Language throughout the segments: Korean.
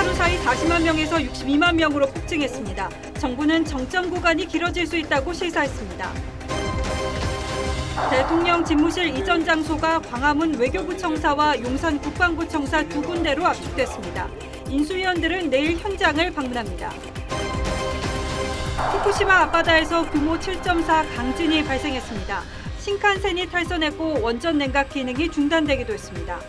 하루 사이 40만 명에서 62만 명으로 폭증했습니다. 정부는 정점 구간이 길어질 수 있다고 시사했습니다. 대통령 집무실 이전 장소가 광화문 외교부청사와 용산 국방부청사 두 군데로 압축됐습니다. 인수위원들은 내일 현장을 방문합니다. 후쿠시마 앞바다에서 규모 7.4 강진이 발생했습니다. 신칸센이 탈선했고 원전 냉각 기능이 중단되기도 했습니다.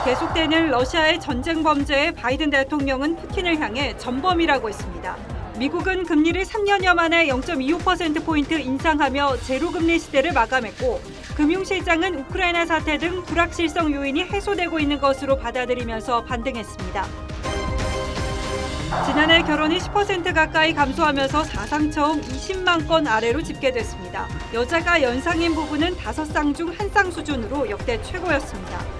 계속되는 러시아의 전쟁 범죄에 바이든 대통령은 푸틴을 향해 전범이라고 했습니다. 미국은 금리를 3년여 만에 0.25%포인트 인상하며 제로금리 시대를 마감했고 금융시장은 우크라이나 사태 등 불확실성 요인이 해소되고 있는 것으로 받아들이면서 반등했습니다. 지난해 결혼이 10% 가까이 감소하면서 사상 처음 20만 건 아래로 집계됐습니다. 여자가 연상인 부부는 5쌍 중 1쌍 수준으로 역대 최고였습니다.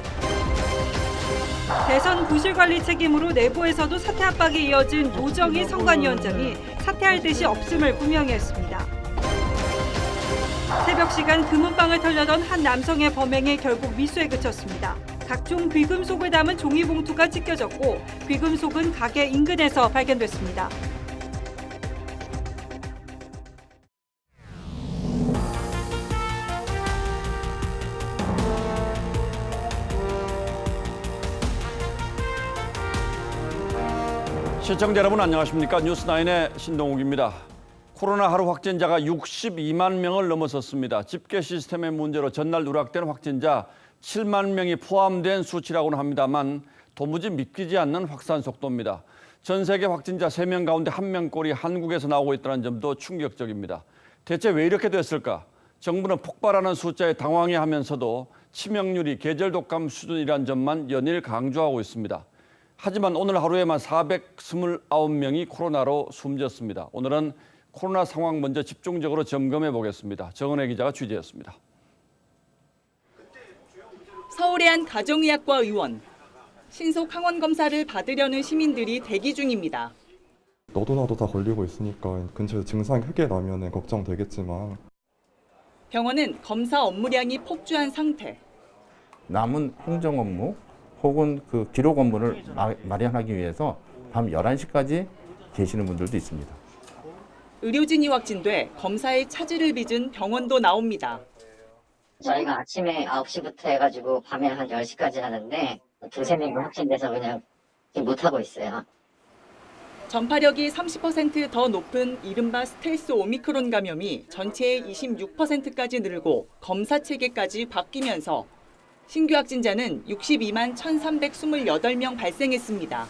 대선 부실관리 책임으로 내부에서도 사퇴 압박이 이어진 노정희 선관위원장이 사퇴할 뜻이 없음을 분명히 했습니다. 새벽 시간 금은방을 털려던 한 남성의 범행이 결국 미수에 그쳤습니다. 각종 귀금속을 담은 종이봉투가 찢겨졌고 귀금속은 가게 인근에서 발견됐습니다. 시청자 여러분 안녕하십니까? 뉴스9의 신동욱입니다. 코로나 하루 확진자가 62만 명을 넘어섰습니다. 집계 시스템의 문제로 전날 누락된 확진자 7만 명이 포함된 수치라고는 합니다만 도무지 믿기지 않는 확산 속도입니다. 전 세계 확진자 3명 가운데 1명꼴이 한국에서 나오고 있다는 점도 충격적입니다. 대체 왜 이렇게 됐을까? 정부는 폭발하는 숫자에 당황해하면서도 치명률이 계절 독감 수준이라는 점만 연일 강조하고 있습니다. 하지만 오늘 하루에만 429명이 코로나로 숨졌습니다. 오늘은 코로나 상황 먼저 집중적으로 점검해 보겠습니다. 정은혜 기자가 취재했습니다. 서울의 한 가정의학과 의원. 신속 항원 검사를 받으려는 시민들이 대기 중입니다. 너도 나도 다 걸리고 있으니까 근처에서 증상이 크게 나면 걱정되겠지만 병원은 검사 업무량이 폭주한 상태. 남은 행정 업무 혹은 그 기록 업무를 마련하기 위해서 밤 11시까지 계시는 분들도 있습니다. 의료진이 확진돼 검사의 차질을 빚은 병원도 나옵니다. 저희가 아침에 9시부터 해가지고 밤에 한 10시까지 하는데 두세 명이 확진돼서 그냥 못하고 있어요. 전파력이 30% 더 높은 이른바 스텔스 오미크론 감염이 전체의 26%까지 늘고 검사 체계까지 바뀌면서 신규 확진자는 62만 1,328명 발생했습니다.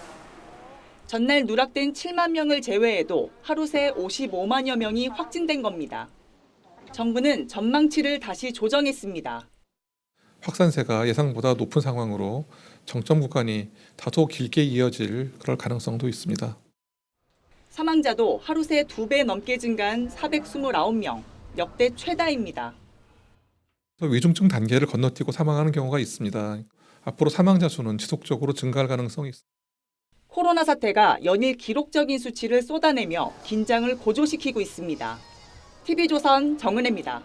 전날 누락된 7만 명을 제외해도 하루 새 55만여 명이 확진된 겁니다. 정부는 전망치를 다시 조정했습니다. 확산세가 예상보다 높은 상황으로 정점 구간이 다소 길게 이어질 그럴 가능성도 있습니다. 사망자도 하루 새 2배 넘게 증가한 429명, 역대 최다입니다. 위중증 단계를 건너뛰고 사망하는 경우가 있습니다. 앞으로 사망자 수는 지속적으로 증가할 가능성이 있습니다. 코로나 사태가 연일 기록적인 수치를 쏟아내며 긴장을 고조시키고 있습니다. TV조선 정은혜입니다.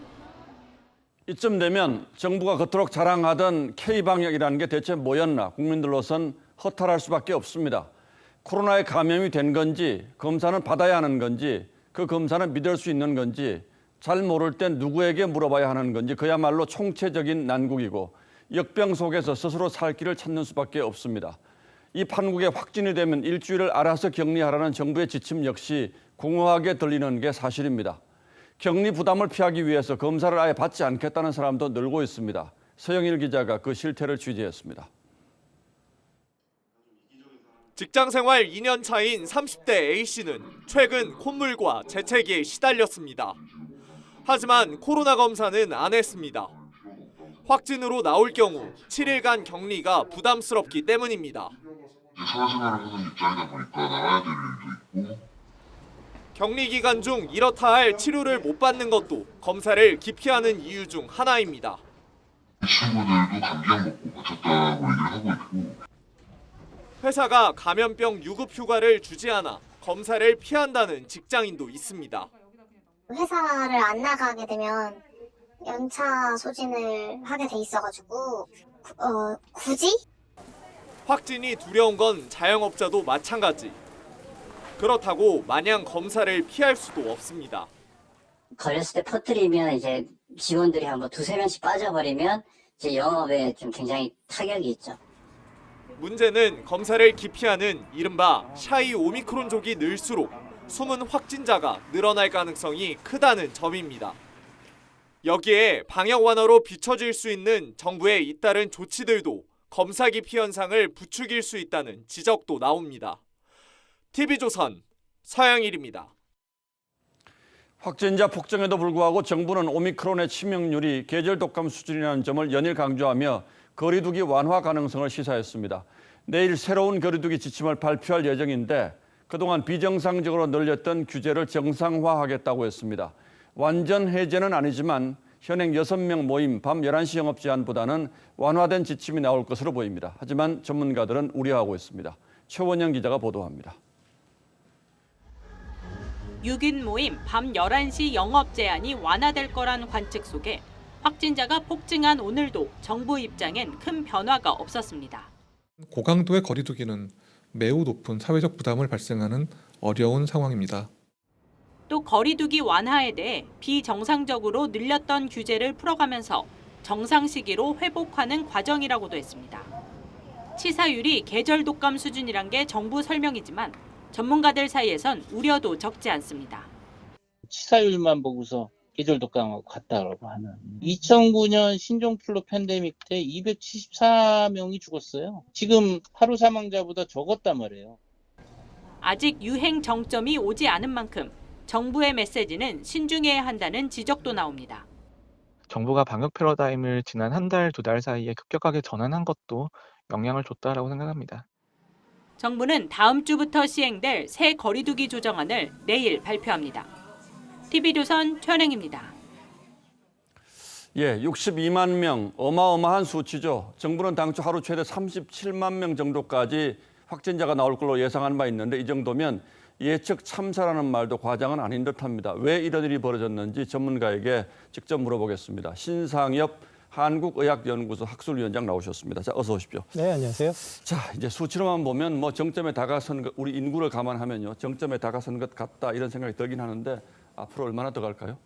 이쯤 되면 정부가 그토록 자랑하던 K방역이라는 게 대체 뭐였나 국민들로선 허탈할 수밖에 없습니다. 코로나에 감염이 된 건지, 검사는 받아야 하는 건지, 그 검사는 믿을 수 있는 건지, 잘 모를 땐 누구에게 물어봐야 하는 건지 그야말로 총체적인 난국이고 역병 속에서 스스로 살 길을 찾는 수밖에 없습니다. 이 판국에 확진이 되면 일주일을 알아서 격리하라는 정부의 지침 역시 공허하게 들리는 게 사실입니다. 격리 부담을 피하기 위해서 검사를 아예 받지 않겠다는 사람도 늘고 있습니다. 서영일 기자가 그 실태를 취재했습니다. 직장 생활 2년 차인 30대 A씨는 최근 콧물과 재채기에 시달렸습니다. 하지만 코로나 검사는 안 했습니다. 확진으로 나올 경우 7일간 격리가 부담스럽기 때문입니다. 사회생활을 하는 입장이다 보니까 나가야 될 일도 있고 격리 기간 중 이렇다 할 치료를 못 받는 것도 검사를 기피하는 이유 중 하나입니다. 친구들도 감기약 먹고 버텼다고 얘기를 하고 있고 회사가 감염병 유급 휴가를 주지 않아 검사를 피한다는 직장인도 있습니다. 회사를 안 나가게 되면 연차 소진을 하게 돼 있어가지고 굳이 확진이 두려운 건 자영업자도 마찬가지. 그렇다고 마냥 검사를 피할 수도 없습니다. 걸렸을 때 퍼뜨리면 이제 직원들이 한번 2-3명씩 빠져버리면 이제 영업에 좀 굉장히 타격이 있죠. 문제는 검사를 기피하는 이른바 샤이 오미크론족이 늘수록 숨은 확진자가 늘어날 가능성이 크다는 점입니다. 여기에 방역 완화로 비춰질 수 있는 정부의 잇따른 조치들도 검사 기피 현상을 부추길 수 있다는 지적도 나옵니다. TV조선 서영일입니다. 확진자 폭증에도 불구하고 정부는 오미크론의 치명률이 계절 독감 수준이라는 점을 연일 강조하며 거리두기 완화 가능성을 시사했습니다. 내일 새로운 거리두기 지침을 발표할 예정인데 그동안 비정상적으로 늘렸던 규제를 정상화하겠다고 했습니다. 완전 해제는 아니지만 현행 6명 모임 밤 11시 영업 제한보다는 완화된 지침이 나올 것으로 보입니다. 하지만 전문가들은 우려하고 있습니다. 최원영 기자가 보도합니다. 6인 모임 밤 11시 영업 제한이 완화될 거란 관측 속에 확진자가 폭증한 오늘도 정부 입장엔 큰 변화가 없었습니다. 고강도의 거리두기는 매우 높은 사회적 부담을 발생하는 어려운 상황입니다. 또 거리두기 완화에 대해 비정상적으로 늘렸던 규제를 풀어가면서 정상 시기로 회복하는 과정이라고도 했습니다. 치사율이 계절 독감 수준이란 게 정부 설명이지만 전문가들 사이에선 우려도 적지 않습니다. 치사율만 보고서 계절 독감하고 같다라고 하는. 2009년 신종플루 팬데믹 때 274명이 죽었어요. 지금 하루 사망자보다 적었단 말이에요. 아직 유행 정점이 오지 않은 만큼 정부의 메시지는 신중해야 한다는 지적도 나옵니다. 정부가 방역 패러다임을 지난 한 달, 2달 사이에 급격하게 전환한 것도 영향을 줬다라고 생각합니다. 정부는 다음 주부터 시행될 새 거리두기 조정안을 내일 발표합니다. TV조선 최원영입니다. 62만 명, 어마어마한 수치죠. 정부는 당초 하루 최대 37만 명 정도까지 확진자가 나올 걸로 예상한 바 있는데 이 정도면 예측 참사라는 말도 과장은 아닌 듯합니다. 왜 이런 일이 벌어졌는지 전문가에게 직접 물어보겠습니다. 신상엽 한국의학연구소 학술위원장 나오셨습니다. 자, 어서 오십시오. 네, 안녕하세요. 자, 이제 수치로만 보면 뭐 정점에 다가선 것, 우리 인구를 감안하면요, 정점에 다가선 것 같다 이런 생각이 들긴 하는데 앞으로 얼마나 더 갈까요?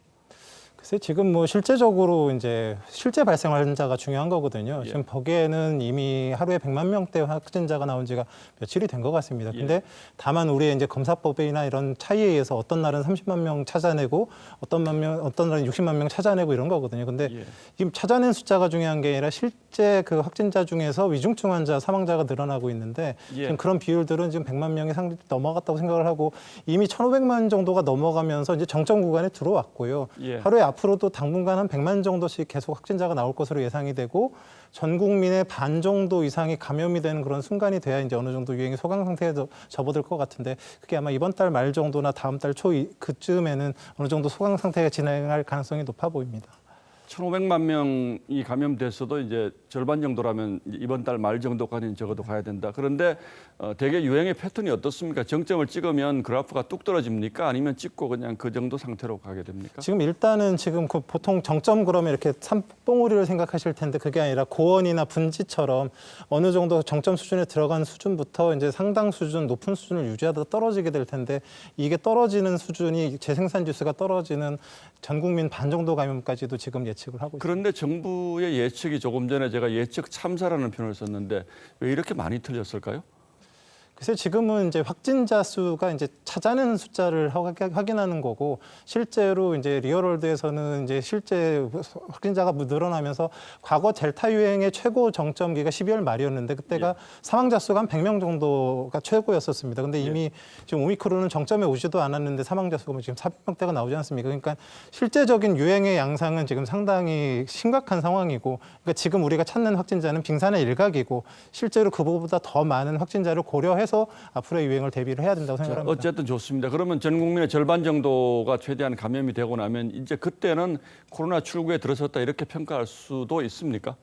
글쎄 지금 뭐 실제적으로 이제 실제 발생 환자가 중요한 거거든요. 지금 보기에는 이미 하루에 100만 명대 확진자가 나온 지가 며칠이 된 것 같습니다. 근데 다만 우리의 이제 검사법이나 이런 차이에 의해서 어떤 날은 30만 명 찾아내고 어떤 날은 60만 명 찾아내고 이런 거거든요. 근데 지금 찾아낸 숫자가 중요한 게 아니라 실제 그 확진자 중에서 위중증 환자 사망자가 늘어나고 있는데 지금 그런 비율들은 지금 100만 명이 넘어갔다고 생각을 하고 이미 1,500만 정도가 넘어가면서 이제 정점 구간에 들어왔고요. 하루에 앞으로도 당분간 한 100만 정도씩 계속 확진자가 나올 것으로 예상이 되고 전 국민의 반 정도 이상이 감염이 되는 그런 순간이 돼야 이제 어느 정도 유행이 소강 상태에 접어들 것 같은데 그게 아마 이번 달 말 정도나 다음 달 초 그쯤에는 어느 정도 소강 상태가 진행할 가능성이 높아 보입니다. 1,500만 명이 감염됐어도 이제 절반 정도라면 이번 달 말 정도까지는 적어도 가야 된다. 그런데 대개 유행의 패턴이 어떻습니까? 정점을 찍으면 그래프가 뚝 떨어집니까? 아니면 찍고 그냥 그 정도 상태로 가게 됩니까? 지금 일단은 지금 그 보통 정점 그러면 이렇게 산봉우리를 생각하실 텐데 그게 아니라 고원이나 분지처럼 어느 정도 정점 수준에 들어간 수준부터 이제 상당 수준, 높은 수준을 유지하다 떨어지게 될 텐데 이게 떨어지는 수준이 재생산 지수가 떨어지는 전 국민 반 정도 감염까지도 지금 예측을 하고 있습니다. 그런데 정부의 예측이 조금 전에 제가 예측 참사라는 표현을 썼는데 왜 이렇게 많이 틀렸을까요? 글쎄 지금은 이제 확진자 수가 이제 찾아낸 숫자를 확인하는 거고 실제로 이제 리얼월드에서는 이제 실제 확진자가 늘어나면서 과거 델타 유행의 최고 정점기가 12월 말이었는데 그때가 사망자 수가 한 100명 정도가 최고였었습니다. 근데 이미 지금 오미크론은 정점에 오지도 않았는데 사망자 수가 지금 400명대가 나오지 않습니까? 그러니까 실제적인 유행의 양상은 지금 상당히 심각한 상황이고 그러니까 지금 우리가 찾는 확진자는 빙산의 일각이고 실제로 그보다 더 많은 확진자를 고려해서 앞으로의 유행을 대비를 해야 된다고 생각합니다. 어쨌든 좋습니다. 그러면 전 국민의 절반 정도가 최대한 감염이 되고 나면 이제 그때는 코로나 출구에 들어섰다 이렇게 평가할 수도 있습니까?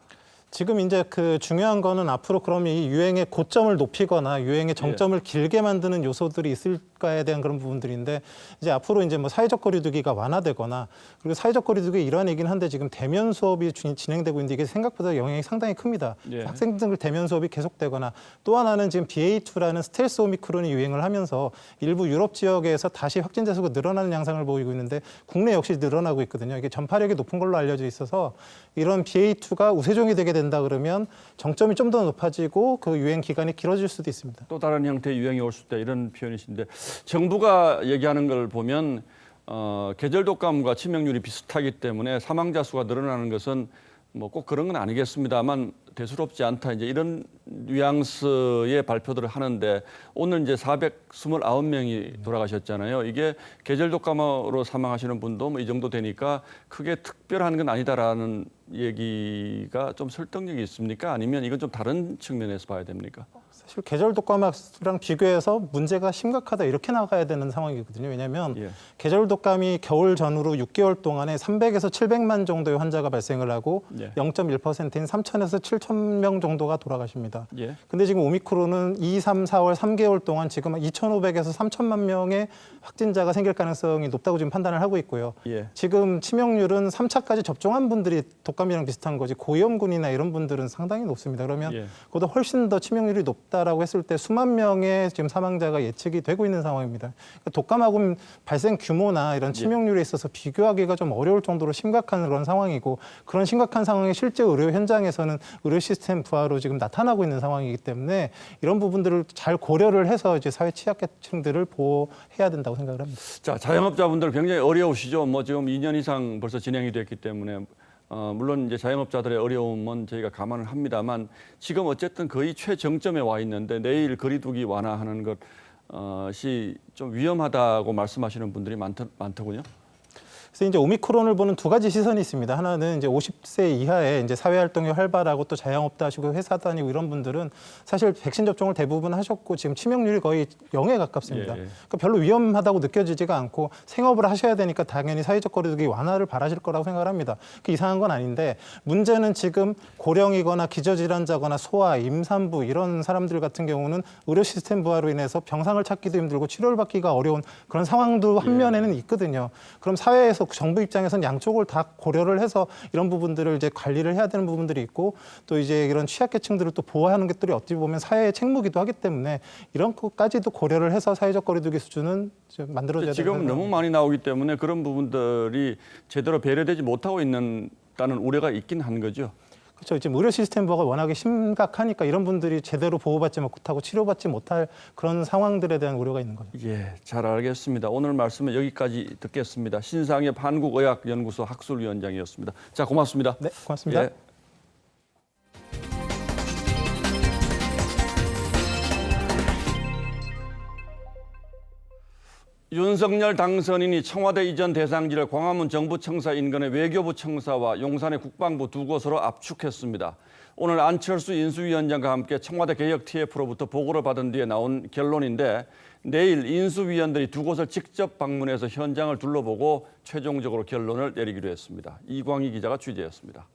지금 이제 그 중요한 거는 앞으로 그러면 이 유행의 고점을 높이거나 유행의 정점을 길게 만드는 요소들이 있을 있을까에 대한 그런 부분들인데 이제 앞으로 이제 뭐 사회적 거리두기가 완화되거나 그리고 사회적 거리두기 일환이긴 한데 지금 대면 수업이 진행되고 있는데 이게 생각보다 영향이 상당히 큽니다. 예. 학생들 대면 수업이 계속되거나 또 하나는 지금 BA2라는 스텔스 오미크론이 유행을 하면서 일부 유럽 지역에서 다시 확진자 수가 늘어나는 양상을 보이고 있는데 국내 역시 늘어나고 있거든요. 이게 전파력이 높은 걸로 알려져 있어서 이런 BA2가 우세종이 되게 된다 그러면 정점이 좀 더 높아지고 그 유행 기간이 길어질 수도 있습니다. 또 다른 형태의 유행이 올 수 있다 이런 표현이신데 정부가 얘기하는 걸 보면 계절 독감과 치명률이 비슷하기 때문에 사망자 수가 늘어나는 것은 뭐 꼭 그런 건 아니겠습니다만 대수롭지 않다 이제 이런 뉘앙스의 발표들을 하는데 오늘 이제 429명이 돌아가셨잖아요. 이게 계절 독감으로 사망하시는 분도 뭐 이 정도 되니까 크게 특별한 건 아니다라는 얘기가 좀 설득력이 있습니까? 아니면 이건 좀 다른 측면에서 봐야 됩니까? 사실 계절 독감이랑 비교해서 문제가 심각하다 이렇게 나가야 되는 상황이거든요. 왜냐하면 계절 독감이 겨울 전후로 6개월 동안에 300에서 700만 정도의 환자가 발생을 하고 0.1%인 3천에서 7천 명 정도가 돌아가십니다. 근데 지금 오미크론은 2, 3, 4월 3개월 동안 지금 2,500에서 3천만 명의 확진자가 생길 가능성이 높다고 지금 판단을 하고 있고요. 지금 치명률은 3차까지 접종한 분들이 독감이랑 비슷한 거지 고위험군이나 이런 분들은 상당히 높습니다. 그러면 그보다 훨씬 더 치명률이 높다라고 했을 때 수만 명의 지금 사망자가 예측이 되고 있는 상황입니다. 그러니까 독감하고 발생 규모나 이런 치명률에 있어서 비교하기가 좀 어려울 정도로 심각한 그런 상황이고 그런 심각한 상황이 실제 의료 현장에서는 의료 시스템 부하로 지금 나타나고 있는 상황이기 때문에 이런 부분들을 잘 고려를 해서 이제 사회 취약계층들을 보호해야 된다고 생각을 합니다. 자, 자영업자분들 굉장히 어려우시죠. 뭐 지금 2년 이상 벌써 진행이 됐기 때문에 물론 이제 자영업자들의 어려움은 저희가 감안을 합니다만 지금 어쨌든 거의 최정점에 와 있는데 내일 거리두기 완화하는 것이 좀 위험하다고 말씀하시는 분들이 많더군요. 그래서 이제 오미크론을 보는 두 가지 시선이 있습니다. 하나는 이제 50세 이하의 이제 사회 활동이 활발하고 또 자영업도 하시고 회사 다니고 이런 분들은 사실 백신 접종을 대부분 하셨고 지금 치명률이 거의 0에 가깝습니다. 그러니까 별로 위험하다고 느껴지지가 않고 생업을 하셔야 되니까 당연히 사회적 거리두기 완화를 바라실 거라고 생각을 합니다. 그 이상한 건 아닌데 문제는 지금 고령이거나 기저질환자거나 소아, 임산부 이런 사람들 같은 경우는 의료 시스템 부하로 인해서 병상을 찾기도 힘들고 치료를 받기가 어려운 그런 상황도 한 면에는 있거든요. 그럼 사회에서 정부 입장에서는 양쪽을 다 고려를 해서 이런 부분들을 이제 관리를 해야 되는 부분들이 있고 또 이제 이런 취약계층들을 또 보호하는 것들이 어찌 보면 사회의 책무기도 하기 때문에 이런 것까지도 고려를 해서 사회적 거리두기 수준은 만들어져야 된다. 지금 너무 많이 나오기 때문에 그런 부분들이 제대로 배려되지 못하고 있다는 우려가 있긴 한 거죠. 그렇죠. 지금 의료 시스템 부하가 워낙에 심각하니까 이런 분들이 제대로 보호받지 못하고 치료받지 못할 그런 상황들에 대한 우려가 있는 거죠. 예, 잘 알겠습니다. 오늘 말씀은 여기까지 듣겠습니다. 신상엽 한국의학연구소 학술위원장이었습니다. 자, 고맙습니다. 네, 고맙습니다. 예. 윤석열 당선인이 청와대 이전 대상지를 광화문 정부청사 인근의 외교부 청사와 용산의 국방부 두 곳으로 압축했습니다. 오늘 안철수 인수위원장과 함께 청와대 개혁 TF로부터 보고를 받은 뒤에 나온 결론인데 내일 인수위원들이 두 곳을 직접 방문해서 현장을 둘러보고 최종적으로 결론을 내리기로 했습니다. 이광희 기자가 취재했습니다.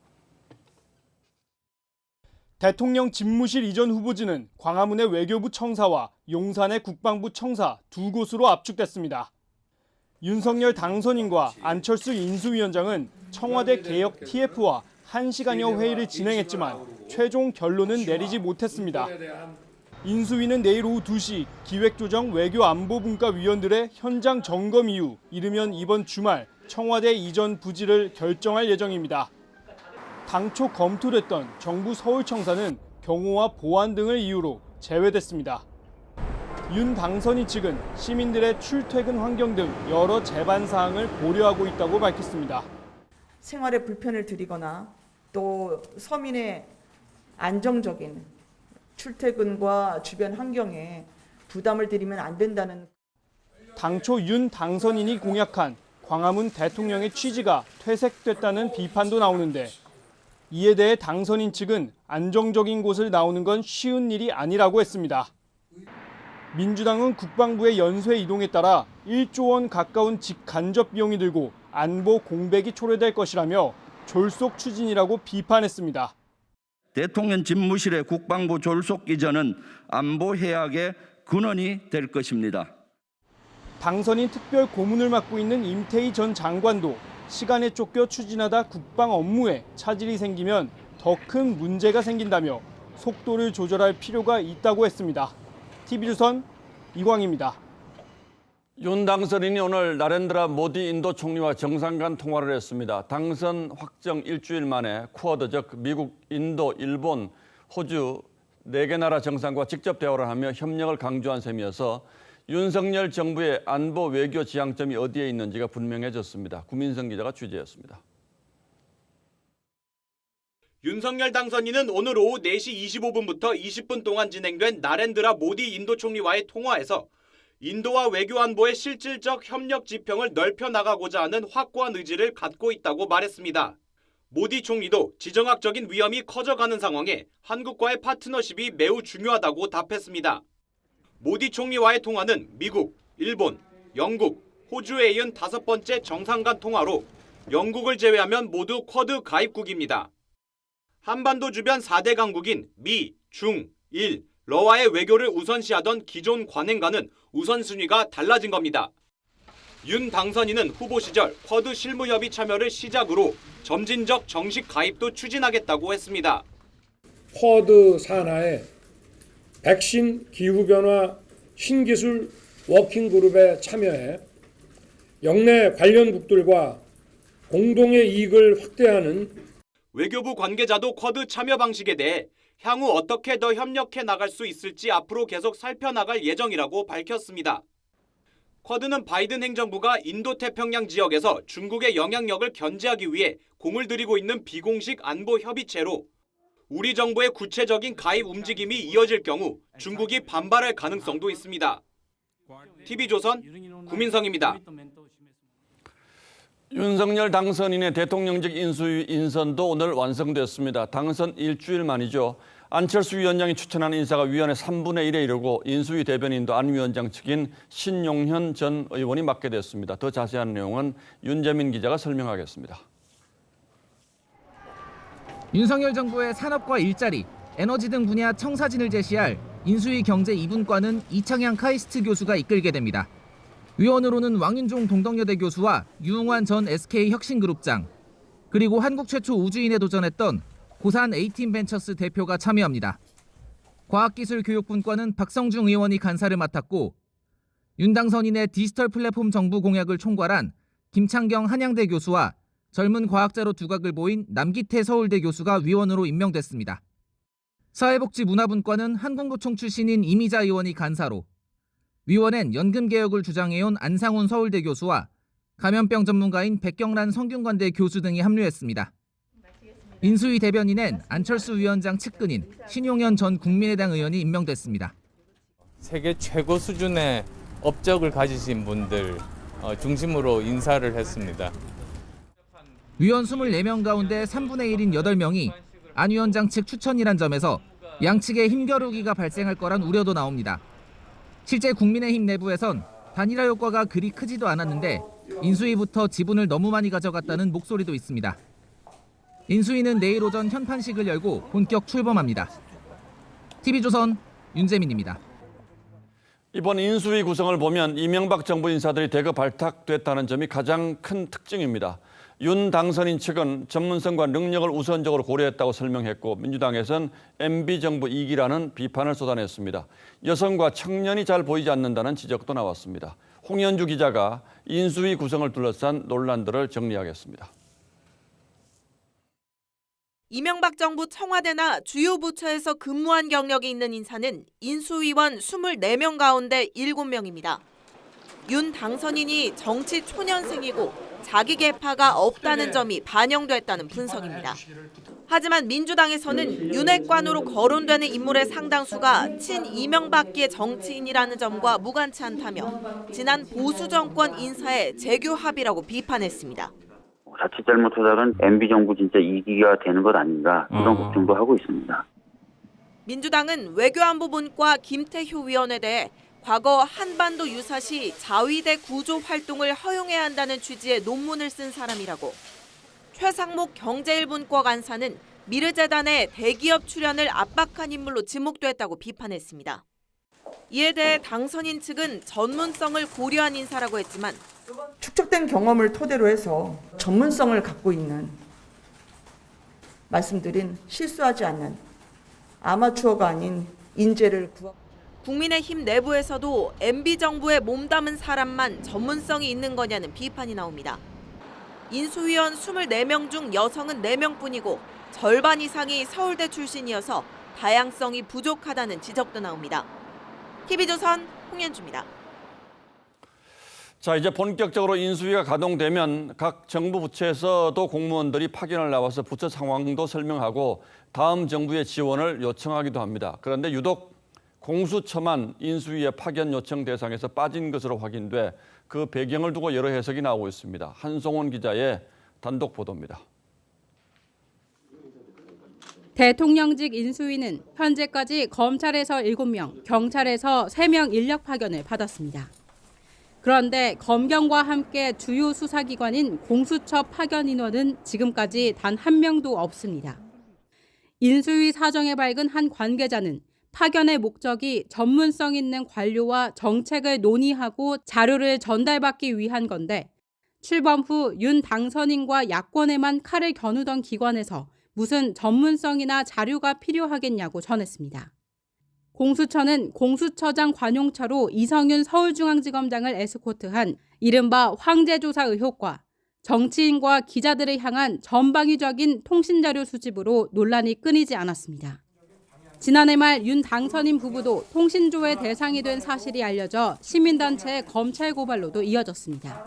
대통령 집무실 이전 후보지는 광화문의 외교부 청사와 용산의 국방부 청사 두 곳으로 압축됐습니다. 윤석열 당선인과 안철수 인수위원장은 청와대 개혁 TF와 1시간여 회의를 진행했지만 최종 결론은 내리지 못했습니다. 인수위는 내일 오후 2시 기획조정 외교안보분과위원들의 현장 점검 이후 이르면 이번 주말 청와대 이전 부지를 결정할 예정입니다. 당초 검토됐던 정부 서울청사는 경호와 보안 등을 이유로 제외됐습니다. 윤 당선인 측은 시민들의 출퇴근 환경 등 여러 제반 사항을 고려하고 있다고 밝혔습니다. 생활에 불편을 드리거나 또 서민의 안정적인 출퇴근과 주변 환경에 부담을 드리면 안 된다는 당초 윤 당선인이 공약한 광화문 대통령의 취지가 퇴색됐다는 비판도 나오는데 이에 대해 당선인 측은 안정적인 곳을 나오는 건 쉬운 일이 아니라고 했습니다. 민주당은 국방부의 연쇄 이동에 따라 1조 원 가까운 직간접 비용이 들고 안보 공백이 초래될 것이라며 졸속 추진이라고 비판했습니다. 대통령 집무실의 국방부 졸속 이전은 안보 해악의 근원이 될 것입니다. 당선인 특별 고문을 맡고 있는 임태희 전 장관도 시간에 쫓겨 추진하다 국방 업무에 차질이 생기면 더 큰 문제가 생긴다며 속도를 조절할 필요가 있다고 했습니다. TV조선 이광입니다. 윤 당선인이 오늘 나렌드라 모디 인도 총리와 정상 간 통화를 했습니다. 당선 확정 일주일 만에 쿼드, 즉 미국, 인도, 일본, 호주 4개 나라 정상과 직접 대화를 하며 협력을 강조한 셈이어서 윤석열 정부의 안보 외교 지향점이 어디에 있는지가 분명해졌습니다. 구민성 기자가 취재했습니다. 윤석열 당선인은 오늘 오후 4시 25분부터 20분 동안 진행된 나렌드라 모디 인도 총리와의 통화에서 인도와 외교 안보의 실질적 협력 지평을 넓혀 나가고자 하는 확고한 의지를 갖고 있다고 말했습니다. 모디 총리도 지정학적인 위험이 커져가는 상황에 한국과의 파트너십이 매우 중요하다고 답했습니다. 모디 총리와의 통화는 미국, 일본, 영국, 호주에 이은 5번째 정상 간 통화로 영국을 제외하면 모두 쿼드 가입국입니다. 한반도 주변 4대 강국인 미, 중, 일, 러와의 외교를 우선시하던 기존 관행과는 우선순위가 달라진 겁니다. 윤 당선인은 후보 시절 쿼드 실무협의 참여를 시작으로 점진적 정식 가입도 추진하겠다고 했습니다. 쿼드 산하에 백신, 기후변화, 신기술 워킹그룹에 참여해 영내 관련국들과 공동의 이익을 확대하는 외교부 관계자도 쿼드 참여 방식에 대해 향후 어떻게 더 협력해 나갈 수 있을지 앞으로 계속 살펴나갈 예정이라고 밝혔습니다. 쿼드는 바이든 행정부가 인도태평양 지역에서 중국의 영향력을 견제하기 위해 공을 들이고 있는 비공식 안보 협의체로 우리 정부의 구체적인 가입 움직임이 이어질 경우 중국이 반발할 가능성도 있습니다. TV조선 구민성입니다. 윤석열 당선인의 대통령직 인수위 인선도 오늘 완성됐습니다. 당선 일주일 만이죠. 안철수 위원장이 추천한 인사가 위원회 3분의 1에 이르고 인수위 대변인도 안 위원장 측인 신용현 전 의원이 맡게 됐습니다. 더 자세한 내용은 윤재민 기자가 설명하겠습니다. 윤석열 정부의 산업과 일자리, 에너지 등 분야 청사진을 제시할 인수위 경제 2분과는 이창양 카이스트 교수가 이끌게 됩니다. 위원으로는 왕윤종 동덕여대 교수와 유흥환 전 SK혁신그룹장, 그리고 한국 최초 우주인에 도전했던 고산 에이틴벤처스 대표가 참여합니다. 과학기술교육분과는 박성중 의원이 간사를 맡았고 윤 당선인의 디지털 플랫폼 정부 공약을 총괄한 김창경 한양대 교수와 젊은 과학자로 두각을 보인 남기태 서울대 교수가 위원으로 임명됐습니다. 사회복지문화분과는 한국노총 출신인 이미자 의원이 간사로, 위원엔 연금개혁을 주장해온 안상훈 서울대 교수와 감염병 전문가인 백경란 성균관대 교수 등이 합류했습니다. 인수위 대변인엔 안철수 위원장 측근인 신용현 전 국민의당 의원이 임명됐습니다. 세계 최고 수준의 업적을 가지신 분들 중심으로 인사를 했습니다. 위원 24명 가운데 3분의 1인 8명이 안 위원장 측 추천이란 점에서 양측의 힘겨루기가 발생할 거란 우려도 나옵니다. 실제 국민의힘 내부에선 단일화 효과가 그리 크지도 않았는데 인수위부터 지분을 너무 많이 가져갔다는 목소리도 있습니다. 인수위는 내일 오전 현판식을 열고 본격 출범합니다. TV조선 윤재민입니다. 이번 인수위 구성을 보면 이명박 정부 인사들이 대거 발탁됐다는 점이 가장 큰 특징입니다. 윤 당선인 측은 전문성과 능력을 우선적으로 고려했다고 설명했고 민주당에선 MB정부 2기라는 비판을 쏟아냈습니다. 여성과 청년이 잘 보이지 않는다는 지적도 나왔습니다. 홍현주 기자가 인수위 구성을 둘러싼 논란들을 정리하겠습니다. 이명박 정부 청와대나 주요 부처에서 근무한 경력이 있는 인사는 인수위원 24명 가운데 7명입니다. 윤 당선인이 정치 초년생이고 자기 계파가 없다는 점이 반영됐다는 분석입니다. 하지만 민주당에서는 윤핵관으로 거론되는 인물의 상당수가 친 이명박계 정치인이라는 점과 무관치 않다며 지난 보수 정권 인사의 재규 합의라고 비판했습니다. 자칫 잘못하다간 MB정부 진짜 2기가 되는 것 아닌가 그런 걱정도 하고 있습니다. 민주당은 외교안보분과 김태효 위원에 대해 과거 한반도 유사시 자위대 구조 활동을 허용해야 한다는 취지의 논문을 쓴 사람이라고, 최상목 경제1분과 간사는 미르재단의 대기업 출연을 압박한 인물로 지목됐다고 비판했습니다. 이에 대해 당선인 측은 전문성을 고려한 인사라고 했지만 축적된 경험을 토대로 해서 전문성을 갖고 있는 말씀드린 실수하지 않는 아마추어가 아닌 인재를 구하고 국민의힘 내부에서도 MB정부에 몸담은 사람만 전문성이 있는 거냐는 비판이 나옵니다. 인수위원 24명 중 여성은 4명뿐이고 절반 이상이 서울대 출신이어서 다양성이 부족하다는 지적도 나옵니다. TV조선 홍현주입니다. 자, 이제 본격적으로 인수위가 가동되면 각 정부 부처에서도 공무원들이 파견을 나와서 부처 상황도 설명하고 다음 정부의 지원을 요청하기도 합니다. 그런데 유독 공수처만 인수위의 파견 요청 대상에서 빠진 것으로 확인돼 그 배경을 두고 여러 해석이 나오고 있습니다. 한송원 기자의 단독 보도입니다. 대통령직 인수위는 현재까지 검찰에서 7명, 경찰에서 3명 인력 파견을 받았습니다. 그런데 검경과 함께 주요 수사기관인 공수처 파견 인원은 지금까지 단 1명도 없습니다. 인수위 사정에 밝은 한 관계자는 파견의 목적이 전문성 있는 관료와 정책을 논의하고 자료를 전달받기 위한 건데 출범 후 윤 당선인과 야권에만 칼을 겨누던 기관에서 무슨 전문성이나 자료가 필요하겠냐고 전했습니다. 공수처는 공수처장 관용차로 이성윤 서울중앙지검장을 에스코트한 이른바 황제조사 의혹과 정치인과 기자들을 향한 전방위적인 통신자료 수집으로 논란이 끊이지 않았습니다. 지난해 말 윤 당선인 부부도 통신조회 대상이 된 사실이 알려져 시민단체의 검찰 고발로도 이어졌습니다.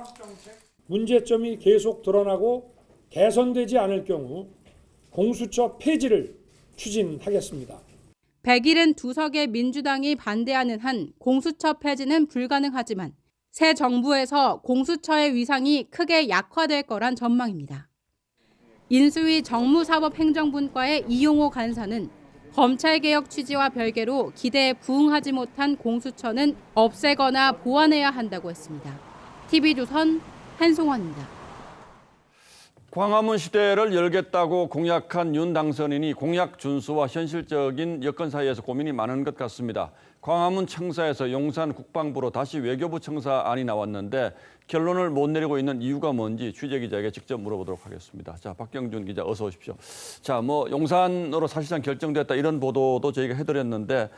문제점이 계속 드러나고 개선되지 않을 경우 공수처 폐지를 추진하겠습니다. 172석의 민주당이 반대하는 한 공수처 폐지는 불가능하지만 새 정부에서 공수처의 위상이 크게 약화될 거란 전망입니다. 인수위 정무사법행정분과의 이용호 간사는 검찰개혁 취지와 별개로 기대에 부응하지 못한 공수처는 없애거나 보완해야 한다고 했습니다. TV조선 한송환입니다. 광화문 시대를 열겠다고 공약한 윤 당선인이 공약 준수와 현실적인 여건 사이에서 고민이 많은 것 같습니다. 광화문 청사에서 용산 국방부로 다시 외교부 청사안이 나왔는데 결론을 못 내리고 있는 이유가 뭔지 취재기자에게 직접 물어보도록 하겠습니다. 자, 박경준 기자 어서 오십시오. 자, 용산으로 사실상 결정됐다 이런 보도도 저희가 해드렸는데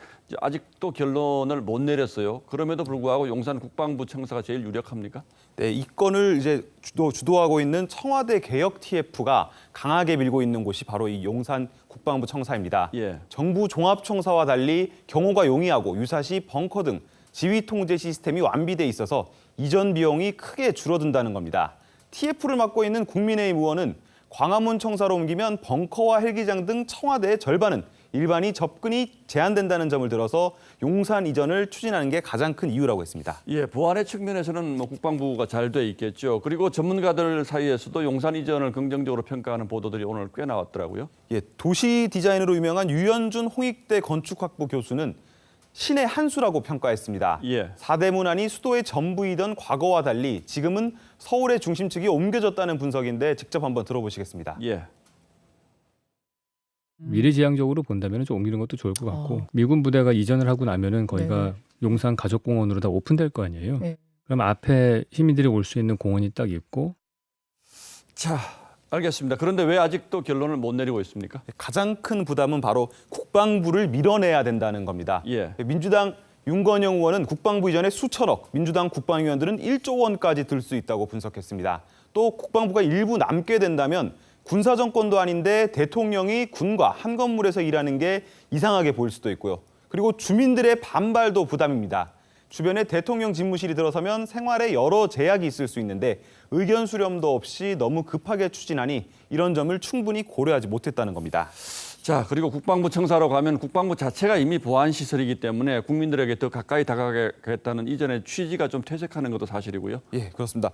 아직도 결론을 못 내렸어요. 그럼에도 불구하고 용산 국방부 청사가 제일 유력합니까? 네, 이 건을 이제 주도하고 있는 청와대 개혁 TF가 강하게 밀고 있는 곳이 바로 이 용산 국방부 청사입니다. 예. 정부 종합청사와 달리 경호가 용이하고 유사시 벙커 등 지휘 통제 시스템이 완비돼 있어서 이전 비용이 크게 줄어든다는 겁니다. TF를 맡고 있는 국민의힘 의원은 광화문 청사로 옮기면 벙커와 헬기장 등 청와대의 절반은 일반이 접근이 제한된다는 점을 들어서 용산 이전을 추진하는 게 가장 큰 이유라고 했습니다. 예, 보안의 측면에서는 국방부가 잘 돼 있겠죠. 그리고 전문가들 사이에서도 용산 이전을 긍정적으로 평가하는 보도들이 오늘 꽤 나왔더라고요. 예, 도시 디자인으로 유명한 유현준 홍익대 건축학부 교수는 신의 한 수라고 평가했습니다. 예. 사대문안이 수도의 전부이던 과거와 달리 지금은 서울의 중심축이 옮겨졌다는 분석인데 직접 한번 들어보시겠습니다. 예. 미래지향적으로 본다면 좀 옮기는 것도 좋을 것 같고 미군 부대가 이전을 하고 나면은 거기가 용산 가족공원으로 다 오픈될 거 아니에요. 네. 그럼 앞에 시민들이 올 수 있는 공원이 딱 있고. 자, 알겠습니다. 그런데 왜 아직도 결론을 못 내리고 있습니까? 가장 큰 부담은 바로 국방부를 밀어내야 된다는 겁니다. 예. 민주당 윤건영 의원은 국방부 이전에 수천억, 민주당 국방위원들은 1조 원까지 들 수 있다고 분석했습니다. 또 국방부가 일부 남게 된다면 군사정권도 아닌데 대통령이 군과 한 건물에서 일하는 게 이상하게 보일 수도 있고요. 그리고 주민들의 반발도 부담입니다. 주변에 대통령 집무실이 들어서면 생활에 여러 제약이 있을 수 있는데 의견 수렴도 없이 너무 급하게 추진하니 이런 점을 충분히 고려하지 못했다는 겁니다. 자, 그리고 국방부 청사로 가면 국방부 자체가 이미 보안시설이기 때문에 국민들에게 더 가까이 다가가겠다는 이전의 취지가 좀 퇴색하는 것도 사실이고요. 예, 그렇습니다.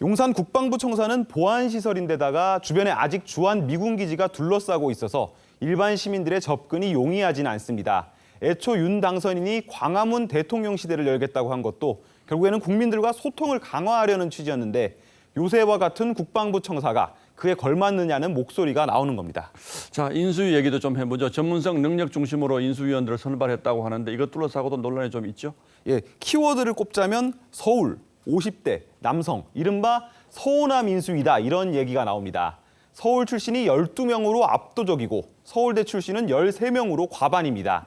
용산 국방부 청사는 보안시설인데다가 주변에 아직 주한 미군 기지가 둘러싸고 있어서 일반 시민들의 접근이 용이하지는 않습니다. 애초 윤 당선인이 광화문 대통령 시대를 열겠다고 한 것도 결국에는 국민들과 소통을 강화하려는 취지였는데 요새와 같은 국방부 청사가 그에 걸맞느냐는 목소리가 나오는 겁니다. 자, 인수위 얘기도 좀 해보죠. 전문성 능력 중심으로 인수위원들을 선발했다고 하는데 이것 둘러싸고도 논란이 좀 있죠? 예, 키워드를 꼽자면 서울, 50대, 남성, 이른바 서호남 인수위다 이런 얘기가 나옵니다. 서울 출신이 12명으로 압도적이고 서울대 출신은 13명으로 과반입니다.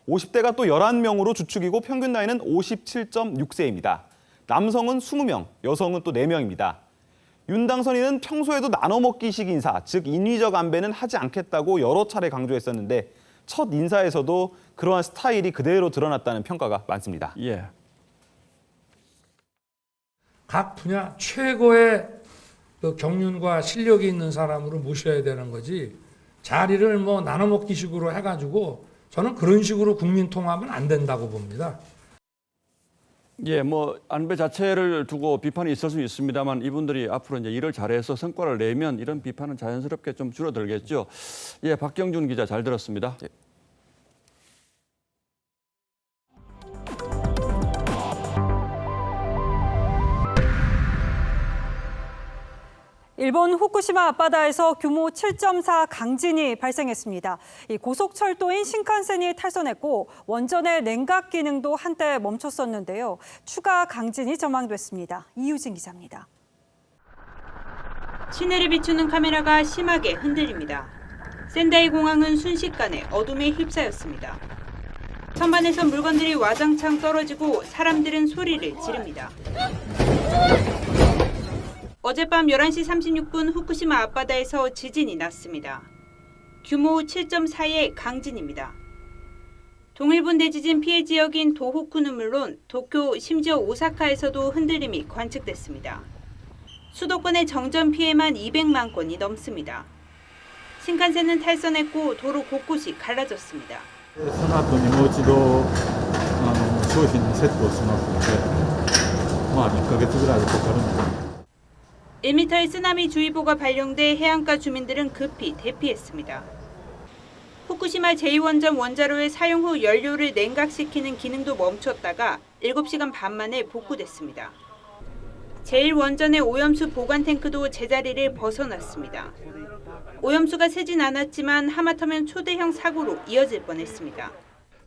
50대가 또 11명으로 주축이고 평균 나이는 57.6세입니다. 남성은 20명, 여성은 또 4명입니다. 윤 당선인은 평소에도 나눠먹기식 인사, 즉 인위적 안배는 하지 않겠다고 여러 차례 강조했었는데 첫 인사에서도 그러한 스타일이 그대로 드러났다는 평가가 많습니다. 각 분야 최고의 그 경륜과 실력이 있는 사람으로 모셔야 되는 거지 자리를 뭐 나눠먹기식으로 해가지고 저는 그런 식으로 국민 통합은 안 된다고 봅니다. 뭐 안배 자체를 두고 비판이 있을 수 있습니다만 이분들이 앞으로 이제 일을 잘해서 성과를 내면 이런 비판은 자연스럽게 좀 줄어들겠죠. 박경준 기자 잘 들었습니다. 일본 후쿠시마 앞바다에서 규모 7.4 강진이 발생했습니다. 이 고속철도인 신칸센이 탈선했고 원전의 냉각 기능도 한때 멈췄었는데요. 추가 강진이 전망됐습니다. 이유진 기자입니다. 시내를 비추는 카메라가 심하게 흔들립니다. 센다이 공항은 순식간에 어둠에 휩싸였습니다. 선반에서 물건들이 와장창 떨어지고 사람들은 소리를 지릅니다. 어젯밤 11시 36분 후쿠시마 앞바다에서 지진이 났습니다. 규모 7.4의 강진입니다. 동일본 대지진 피해 지역인 도호쿠는 물론 도쿄 심지어 오사카에서도 흔들림이 관측됐습니다. 수도권의 정전 피해만 200만 건이 넘습니다. 신칸센은 탈선했고 도로 곳곳이 갈라졌습니다. その後にもう一度商品にセットをしますので、1ヶ月ぐらいかかるので。 1m의 쓰나미주의보가 발령돼 해안가 주민들은 급히 대피했습니다. 후쿠시마 제2원전 원자로의 사용 후 연료를 냉각시키는 기능도 멈췄다가 7시간 반 만에 복구됐습니다. 제1원전의 오염수 보관 탱크도 제자리를 벗어났습니다. 오염수가 새진 않았지만 하마터면 초대형 사고로 이어질 뻔했습니다.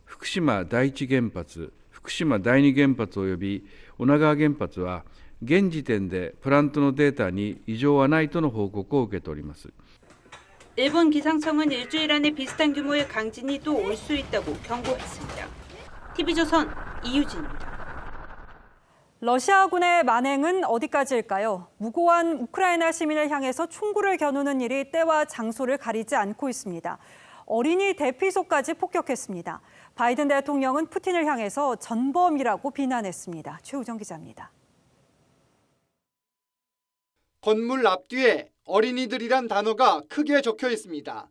후쿠시마第一原発、福島第二原発及び女川原発は現時点でプラントのデータに異常はないとの報告を受けております。 일본 기상청은 일주일 안에 비슷한 규모의 강진이 또 올 수 있다고 경고했습니다. TV조선 이유진입니다. 러시아군의 만행은 어디까지일까요? 무고한 우크라이나 시민을 향해서 총구를 겨누는 일이 때와 장소를 가리지 않고 있습니다. 어린이 대피소까지 폭격했습니다. 바이든 대통령은 푸틴을 향해서 전범이라고 비난했습니다. 최우정 기자입니다. 건물 앞뒤에 어린이들이란 단어가 크게 적혀 있습니다.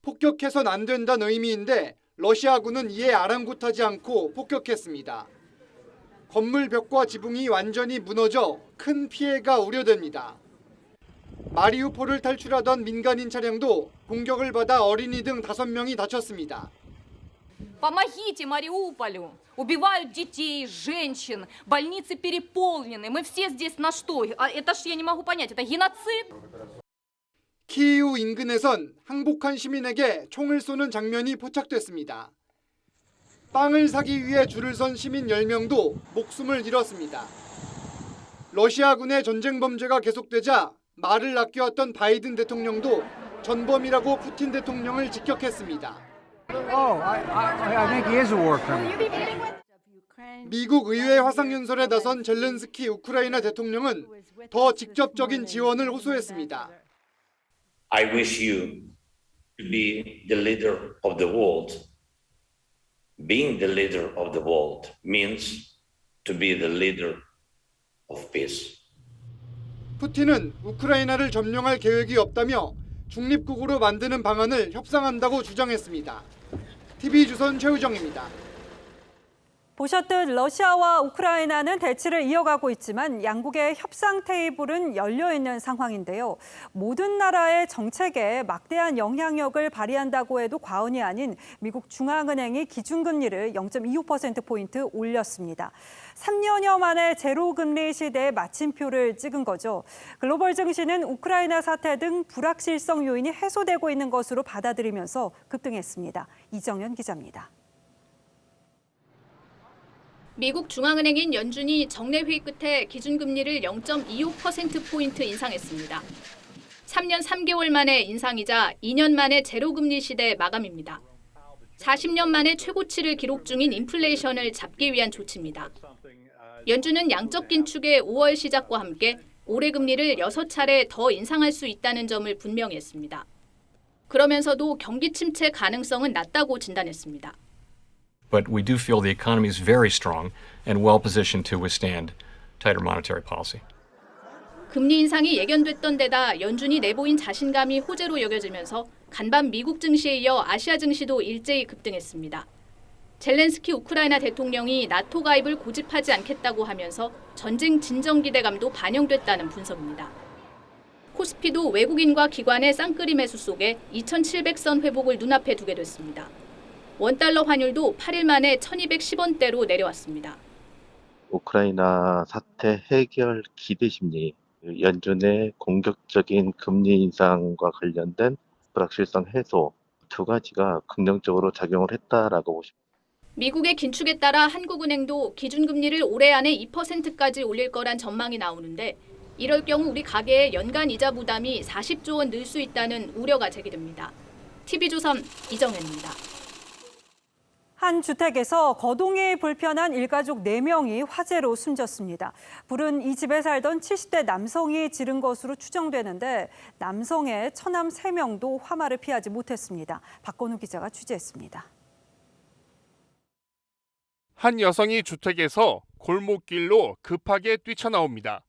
폭격해선 안 된다는 의미인데 러시아군은 이에 아랑곳하지 않고 폭격했습니다. 건물 벽과 지붕이 완전히 무너져 큰 피해가 우려됩니다. 마리우폴을 탈출하던 민간인 차량도 공격을 받아 어린이 등 5명이 다쳤습니다. Помогите Мариуполю! Убивают детей, женщин, больницы переполнены. Мы все здесь на что? Это ж я не могу понять, это геноцид? 키이우 인근에선 항복한 시민에게 총을 쏘는 장면이 포착됐습니다. 빵을 사기 위해 줄을 선 시민 10명도 목숨을 잃었습니다. 러시아군의 전쟁 범죄가 계속되자 말을 아껴왔던 바이든 대통령도 전범이라고 푸틴 대통령을 직격했습니다. 미국 의회 화상연설에 나선 젤렌스키 우크라이나 대통령은 더 직접적인 지원을 호소했습니다. I wish you to be the leader of the world. Being the leader of the world means to be the leader of peace. 푸틴은 우크라이나를 점령할 계획이 없다며 중립국으로 만드는 방안을 협상한다고 주장했습니다. TV조선 최우정입니다. 보셨듯 러시아와 우크라이나는 대치를 이어가고 있지만 양국의 협상 테이블은 열려 있는 상황인데요. 모든 나라의 정책에 막대한 영향력을 발휘한다고 해도 과언이 아닌 미국 중앙은행이 기준금리를 0.25%포인트 올렸습니다. 3년여 만에 제로금리 시대에 마침표를 찍은 거죠. 글로벌 증시는 우크라이나 사태 등 불확실성 요인이 해소되고 있는 것으로 받아들이면서 급등했습니다. 이정현 기자입니다. 미국 중앙은행인 연준이 정례 회의 끝에 기준금리를 0.25%포인트 인상했습니다. 3년 3개월 만에 인상이자 2년 만에 제로금리 시대 마감입니다. 40년 만에 최고치를 기록 중인 인플레이션을 잡기 위한 조치입니다. 연준은 양적 긴축의 5월 시작과 함께 올해 금리를 6차례 더 인상할 수 있다는 점을 분명히 했습니다. 그러면서도 경기 침체 가능성은 낮다고 진단했습니다. But we do feel the economy is very strong and well positioned to withstand tighter monetary policy. 금리 인상이 예견됐던 데다 연준이 내보인 자신감이 호재로 여겨지면서 간밤 미국 증시에 이어 아시아 증시도 일제히 급등했습니다. 젤렌스키 우크라이나 대통령이 나토 가입을 고집하지 않겠다고 하면서 전쟁 진정 기대감도 반영됐다는 분석입니다. 코스피도 외국인과 기관의 쌍끌이 매수 속에 2,700선 회복을 눈앞에 두게 됐습니다. 원달러 환율도 8일 만에 1,210원대로 내려왔습니다. 우크라이나 사태 해결 기대 심리, 연준의 공격적인 금리 인상과 관련된 불확실성 해소 두 가지가 긍정적으로 작용을 했다라고 보십니다. 미국의 긴축에 따라 한국은행도 기준금리를 올해 안에 2%까지 올릴 거란 전망이 나오는데 이럴 경우 우리 가계의 연간 이자 부담이 40조 원 늘 수 있다는 우려가 제기됩니다. TV조선 이정현입니다. 한 주택에서 거동이 불편한 일가족 4명이 화재로 숨졌습니다. 불은 이 집에 살던 70대 남성이 지른 것으로 추정되는데 남성의 처남 3명도 화마를 피하지 못했습니다. 박건우 기자가 취재했습니다. 한 여성이 주택에서 골목길로 급하게 뛰쳐나옵니다.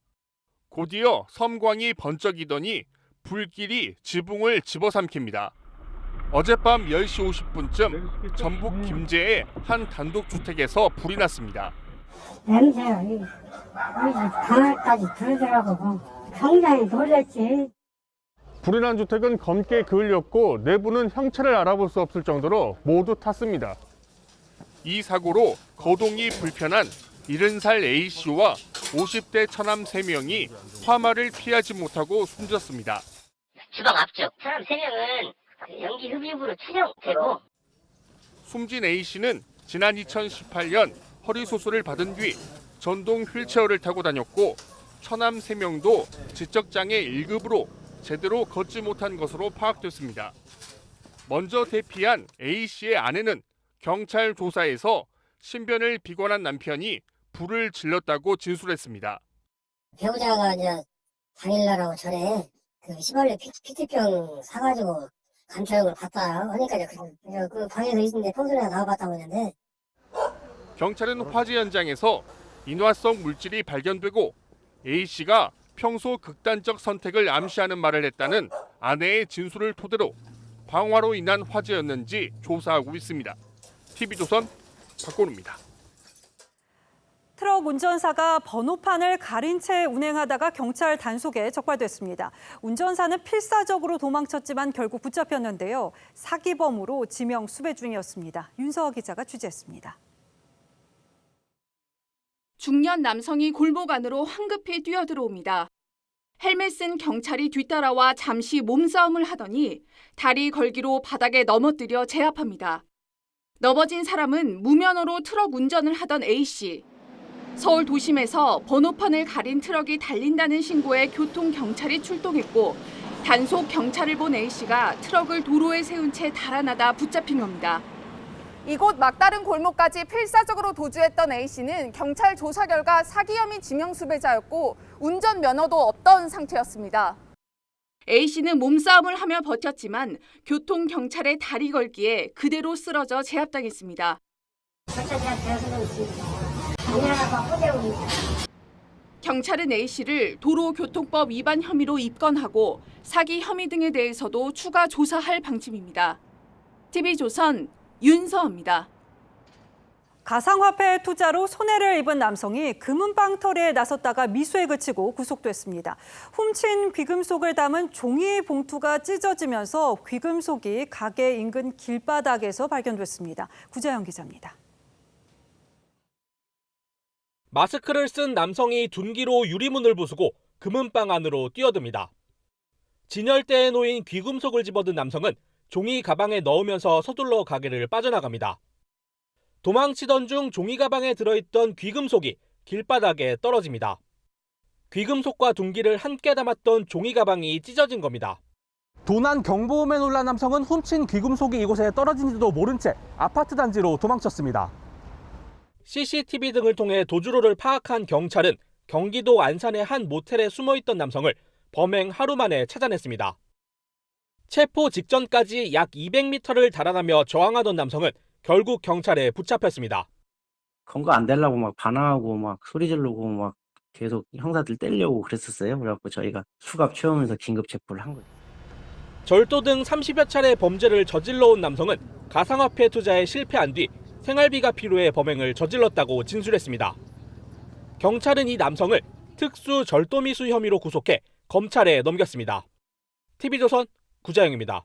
곧이어 섬광이 번쩍이더니 불길이 지붕을 집어삼킵니다. 어젯밤 10시 50분쯤 전북 김제의 한 단독주택에서 불이 났습니다. 냄새가 강을까지 들더라고. 굉장히 놀랐지. 불이 난 주택은 검게 그을렸고 내부는 형체를 알아볼 수 없을 정도로 모두 탔습니다. 이 사고로 거동이 불편한 70살 A씨와 50대 처남 3명이 화마를 피하지 못하고 숨졌습니다. 주방 앞쪽 사람 3명은 연기 흡입으로 추정되고 숨진 A씨는 지난 2018년 허리 수술을 받은 뒤 전동 휠체어를 타고 다녔고 처남 3명도 지적장애 1급으로 제대로 걷지 못한 것으로 파악됐습니다. 먼저 대피한 A씨의 아내는 경찰 조사에서 신변을 비관한 남편이 불을 질렀다고 진술했습니다. 배우자가 이제 당일날하고 전에 그 시발레 피트병 사가지고 감초용을 봤다 하니까 그 방에서 있는데 평소에 나와봤다고 했는데 경찰은 화재 현장에서 인화성 물질이 발견되고 A씨가 평소 극단적 선택을 암시하는 말을 했다는 아내의 진술을 토대로 방화로 인한 화재였는지 조사하고 있습니다. TV조선 박건우입니다. 트럭 운전사가 번호판을 가린 채 운행하다가 경찰 단속에 적발됐습니다. 운전사는 필사적으로 도망쳤지만 결국 붙잡혔는데요. 사기범으로 지명 수배 중이었습니다. 윤서아 기자가 취재했습니다. 중년 남성이 골목 안으로 황급히 뛰어들어옵니다. 헬멧 쓴 경찰이 뒤따라와 잠시 몸싸움을 하더니 다리 걸기로 바닥에 넘어뜨려 제압합니다. 넘어진 사람은 무면허로 트럭 운전을 하던 A씨. 서울 도심에서 번호판을 가린 트럭이 달린다는 신고에 교통경찰이 출동했고 단속 경찰을 본 A씨가 트럭을 도로에 세운 채 달아나다 붙잡힌 겁니다. 이곳 막다른 골목까지 필사적으로 도주했던 A씨는 경찰 조사 결과 사기 혐의 지명수배자였고 운전면허도 없던 상태였습니다. A씨는 몸싸움을 하며 버텼지만 교통경찰의 다리 걸기에 그대로 쓰러져 제압당했습니다. 경찰은 A씨를 도로교통법 위반 혐의로 입건하고 사기 혐의 등에 대해서도 추가 조사할 방침입니다. TV조선 윤서입니다. 가상화폐 투자로 손해를 입은 남성이 금은방털이에 나섰다가 미수에 그치고 구속됐습니다. 훔친 귀금속을 담은 종이 봉투가 찢어지면서 귀금속이 가게 인근 길바닥에서 발견됐습니다. 구자영 기자입니다. 마스크를 쓴 남성이 둔기로 유리문을 부수고 금은방 안으로 뛰어듭니다. 진열대에 놓인 귀금속을 집어든 남성은 종이 가방에 넣으면서 서둘러 가게를 빠져나갑니다. 도망치던 중 종이 가방에 들어있던 귀금속이 길바닥에 떨어집니다. 귀금속과 둔기를 함께 담았던 종이 가방이 찢어진 겁니다. 도난 경보음에 놀란 남성은 훔친 귀금속이 이곳에 떨어진지도 모른 채 아파트 단지로 도망쳤습니다. CCTV 등을 통해 도주로를 파악한 경찰은 경기도 안산의 한 모텔에 숨어있던 남성을 범행 하루 만에 찾아냈습니다. 체포 직전까지 약 200m를 달아나며 저항하던 남성은 결국 경찰에 붙잡혔습니다. 검거 안 되려고 막 반항하고 막 소리 지르고 막 계속 형사들 때리려고 그랬었어요. 그래갖고 저희가 수갑 채우면서 긴급 체포를 한 거예요. 절도 등 30여 차례 범죄를 저질러온 남성은 가상화폐 투자에 실패한 뒤 생활비가 필요해 범행을 저질렀다고 진술했습니다. 경찰은 이 남성을 특수 절도미수 혐의로 구속해 검찰에 넘겼습니다. TV조선 구자영입니다.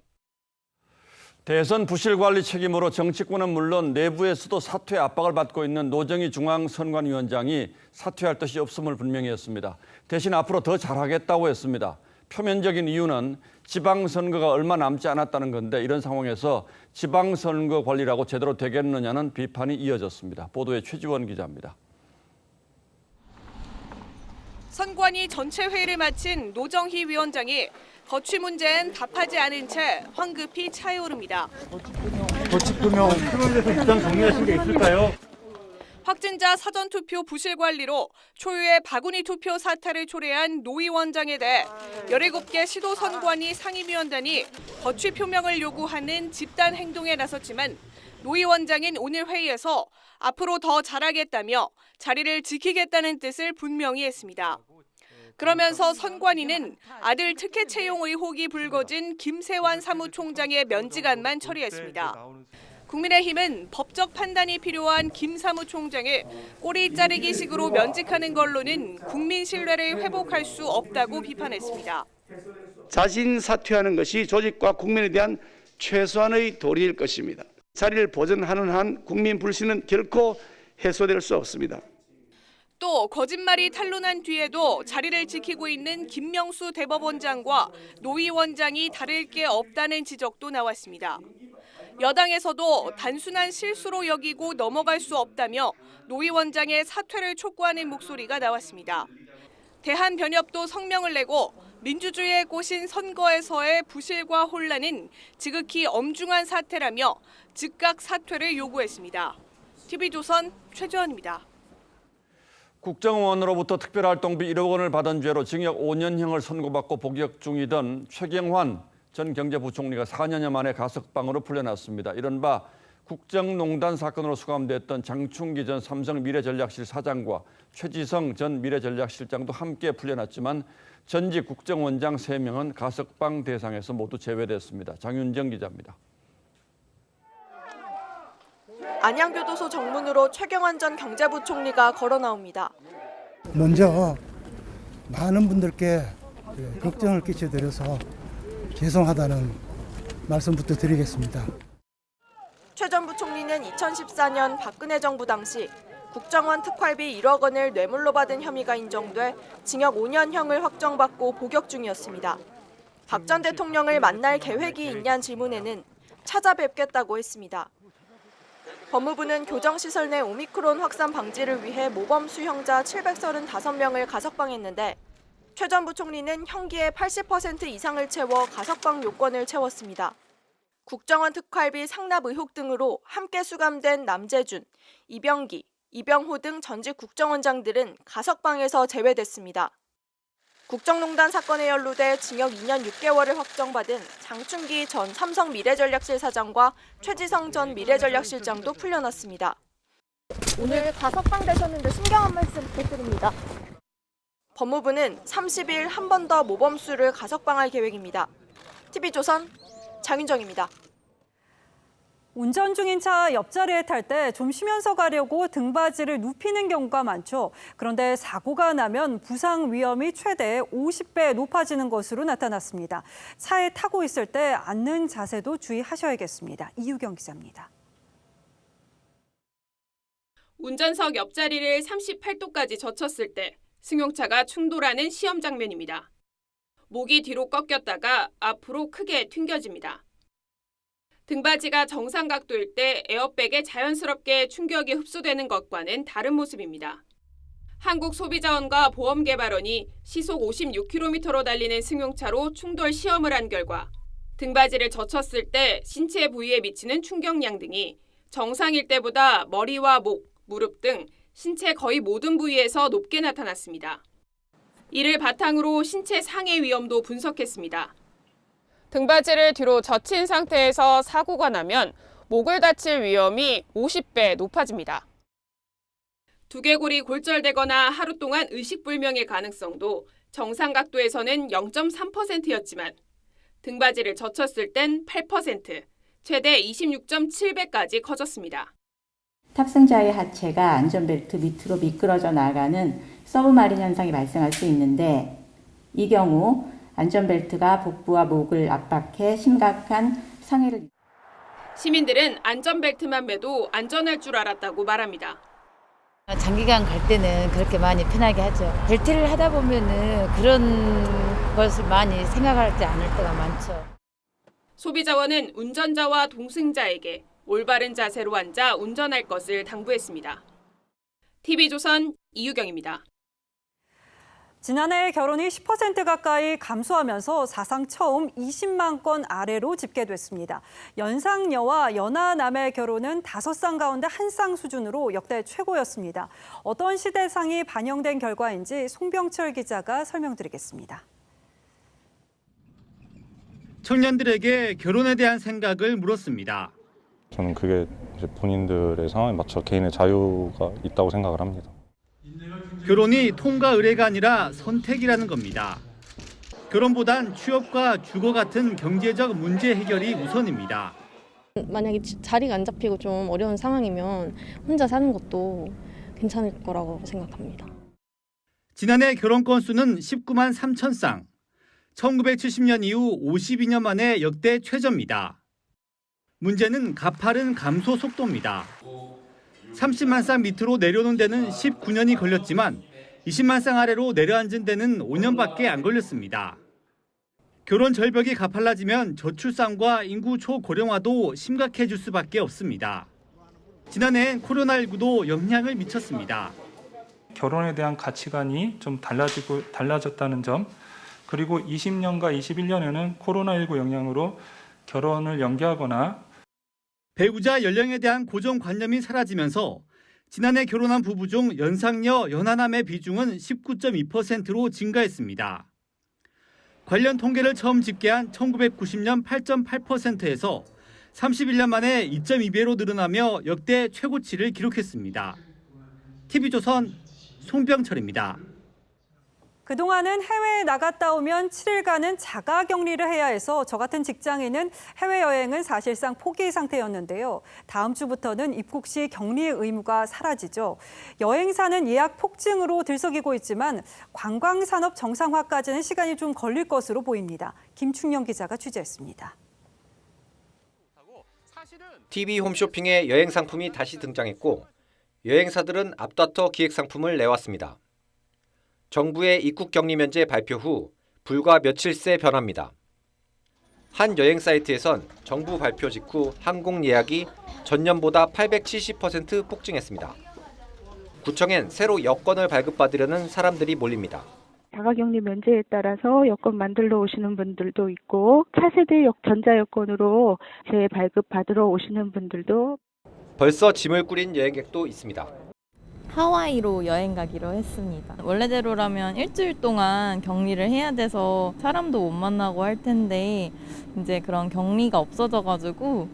대선 부실관리 책임으로 정치권은 물론 내부에서도 사퇴 압박을 받고 있는 노정희 중앙선관위원장이 사퇴할 뜻이 없음을 분명히 했습니다. 대신 앞으로 더 잘하겠다고 했습니다. 표면적인 이유는 지방선거가 얼마 남지 않았다는 건데 이런 상황에서 지방선거 관리라고 제대로 되겠느냐는 비판이 이어졌습니다. 보도에 최지원 기자입니다. 선관위 전체 회의를 마친 노정희 위원장이 거취 문제엔 답하지 않은 채 황급히 차에 오릅니다. 거치표명 표면에서 입장 정리하신 게 있을까요? 확진자 사전투표 부실 관리로 초유의 바구니 투표 사태를 초래한 노 위원장에 대해 17개 시도선관위 상임위원단이 거취 표명을 요구하는 집단 행동에 나섰지만 노 위원장은 오늘 회의에서 앞으로 더 잘하겠다며 자리를 지키겠다는 뜻을 분명히 했습니다. 그러면서 선관위는 아들 특혜 채용 의혹이 불거진 김세환 사무총장의 면직안만 처리했습니다. 국민의힘은 법적 판단이 필요한 김 사무총장을 꼬리 자르기식으로 면직하는 걸로는 국민 신뢰를 회복할 수 없다고 비판했습니다. 자진 사퇴하는 것이 조직과 국민에 대한 최소한의 도리일 것입니다. 자리를 보존하는 한 국민 불신은 결코 해소될 수 없습니다. 또 거짓말이 탄로난 뒤에도 자리를 지키고 있는 김명수 대법원장과 노 위원장이 다를 게 없다는 지적도 나왔습니다. 여당에서도 단순한 실수로 여기고 넘어갈 수 없다며 노 위원장의 사퇴를 촉구하는 목소리가 나왔습니다. 대한변협도 성명을 내고 민주주의에 꼬신 선거에서의 부실과 혼란은 지극히 엄중한 사태라며 즉각 사퇴를 요구했습니다. TV조선 최재원입니다. 국정원으로부터 특별활동비 1억 원을 받은 죄로 징역 5년형을 선고받고 복역 중이던 최경환 전 경제부총리가 4년여 만에 가석방으로 풀려났습니다. 이른바 국정농단 사건으로 수감됐던 장충기 전 삼성 미래전략실 사장과 최지성 전 미래전략실장도 함께 풀려났지만 전직 국정원장 3명은 가석방 대상에서 모두 제외됐습니다. 장윤정 기자입니다. 안양교도소 정문으로 최경환 전 경제부총리가 걸어 나옵니다. 먼저 많은 분들께 걱정을 끼쳐드려서 죄송하다는 말씀부터 드리겠습니다. 최 전 부총리는 2014년 박근혜 정부 당시 국정원 특활비 1억 원을 뇌물로 받은 혐의가 인정돼 징역 5년형을 확정받고 복역 중이었습니다. 박 전 대통령을 만날 계획이 있냐는 질문에는 찾아뵙겠다고 했습니다. 법무부는 교정시설 내 오미크론 확산 방지를 위해 모범 수형자 735명을 가석방했는데 최 전 부총리는 형기의 80% 이상을 채워 가석방 요건을 채웠습니다. 국정원 특활비 상납 의혹 등으로 함께 수감된 남재준, 이병기, 이병호 등 전직 국정원장들은 가석방에서 제외됐습니다. 국정농단 사건에 연루돼 징역 2년 6개월을 확정받은 장충기 전 삼성 미래전략실 사장과 최지성 전 미래전략실장도 풀려났습니다. 오늘 가석방 되셨는데 신경 한 말씀 부탁드립니다. 법무부는 30일 한 번 더 모범수를 가석방할 계획입니다. TV조선 장윤정입니다. 운전 중인 차 옆자리에 탈 때 좀 쉬면서 가려고 등받이를 눕히는 경우가 많죠. 그런데 사고가 나면 부상 위험이 최대 50배 높아지는 것으로 나타났습니다. 차에 타고 있을 때 앉는 자세도 주의하셔야겠습니다. 이유경 기자입니다. 운전석 옆자리를 38도까지 젖혔을 때 승용차가 충돌하는 시험 장면입니다. 목이 뒤로 꺾였다가 앞으로 크게 튕겨집니다. 등받이가 정상 각도일 때 에어백에 자연스럽게 충격이 흡수되는 것과는 다른 모습입니다. 한국소비자원과 보험개발원이 시속 56km로 달리는 승용차로 충돌 시험을 한 결과 등받이를 젖혔을 때 신체 부위에 미치는 충격량 등이 정상일 때보다 머리와 목, 무릎 등 신체 거의 모든 부위에서 높게 나타났습니다. 이를 바탕으로 신체 상해 위험도 분석했습니다. 등받이를 뒤로 젖힌 상태에서 사고가 나면 목을 다칠 위험이 50배 높아집니다. 두개골이 골절되거나 하루 동안 의식불명의 가능성도 정상 각도에서는 0.3%였지만 등받이를 젖혔을 땐 8%, 최대 26.7배까지 커졌습니다. 탑승자의 하체가 안전벨트 밑으로 미끄러져 나가는 서브마린 현상이 발생할 수 있는데 이 경우 안전벨트가 복부와 목을 압박해 심각한 상해를. 시민들은 안전벨트만 매도 안전할 줄 알았다고 말합니다. 장기간 갈 때는 그렇게 많이 편하게 하죠. 벨트를 하다 보면은 그런 것을 많이 생각하지 않을 때가 많죠. 소비자원은 운전자와 동승자에게 올바른 자세로 앉아 운전할 것을 당부했습니다. TV조선 이유경입니다. 지난해 결혼이 10% 가까이 감소하면서 사상 처음 20만 건 아래로 집계됐습니다. 연상녀와 연하남의 결혼은 5쌍 가운데 1쌍 수준으로 역대 최고였습니다. 어떤 시대상이 반영된 결과인지 송병철 기자가 설명드리겠습니다. 청년들에게 결혼에 대한 생각을 물었습니다. 저는 그게 이제 본인들의 상황에 맞춰 개인의 자유가 있다고 생각을 합니다. 결혼이 통과 의례가 아니라 선택이라는 겁니다. 결혼보단 취업과 주거 같은 경제적 문제 해결이 우선입니다. 만약에 자리가 안 잡히고 좀 어려운 상황이면 혼자 사는 것도 괜찮을 거라고 생각합니다. 지난해 결혼 건수는 19만 3천 쌍. 1970년 이후 52년 만에 역대 최저입니다. 문제는 가파른 감소 속도입니다. 30만 쌍 밑으로 내려오는 데는 19년이 걸렸지만 20만 쌍 아래로 내려앉은 데는 5년밖에 안 걸렸습니다. 결혼 절벽이 가팔라지면 저출산과 인구 초고령화도 심각해질 수밖에 없습니다. 지난해엔 코로나19도 영향을 미쳤습니다. 결혼에 대한 가치관이 좀 달라졌다는 점, 그리고 20년과 21년에는 코로나19 영향으로 결혼을 연기하거나 배우자 연령에 대한 고정관념이 사라지면서 지난해 결혼한 부부 중 연상녀, 연하남의 비중은 19.2%로 증가했습니다. 관련 통계를 처음 집계한 1990년 8.8%에서 31년 만에 2.2배로 늘어나며 역대 최고치를 기록했습니다. TV조선 송병철입니다. 그동안은 해외에 나갔다 오면 7일간은 자가격리를 해야 해서 저 같은 직장인은 해외여행은 사실상 포기 상태였는데요. 다음 주부터는 입국 시 격리 의무가 사라지죠. 여행사는 예약 폭증으로 들썩이고 있지만 관광산업 정상화까지는 시간이 좀 걸릴 것으로 보입니다. 김충영 기자가 취재했습니다. TV 홈쇼핑에 여행 상품이 다시 등장했고 여행사들은 앞다퉈 기획 상품을 내왔습니다. 정부의 입국 격리 면제 발표 후 불과 며칠 새 변화입니다. 한 여행 사이트에선 정부 발표 직후 항공 예약이 전년보다 870% 폭증했습니다. 구청엔 새로 여권을 발급받으려는 사람들이 몰립니다. 자가격리 면제에 따라서 여권 만들러 오시는 분들도 있고 차세대 전자여권으로 재발급 받으러 오시는 분들도 벌써 짐을 꾸린 여행객도 있습니다. 하와이로 여행 가기로 했습니다. 원래대로라면 일주일 동안 격리를 해야 돼서 사람도 못 만나고 할 텐데 이제 그런 격리가 없어져가지고